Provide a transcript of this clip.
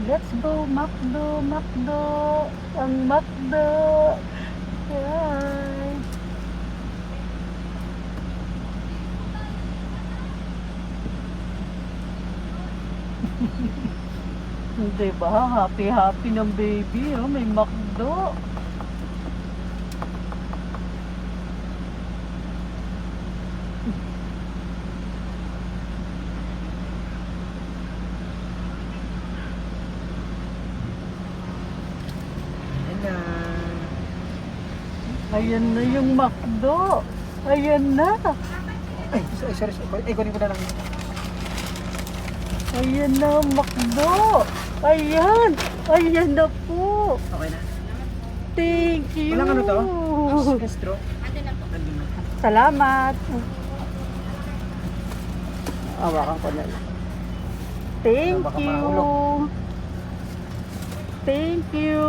Let's go, Macdo, Macdo. Ang Macdo. Hi. Diba? Happy-happy ng baby. Oh, may Macdo. Ayan na yung Macdo. Ayan na. Ay, sorry. Ay, kunin ko na lang. Ayan na ang Macdo. Ayan. Ayan na po. Okay na. Thank you. Walang ano to? Straw? Nandun na. Salamat. Awakan ko na lang. Thank Baka you. mahulog. Thank you.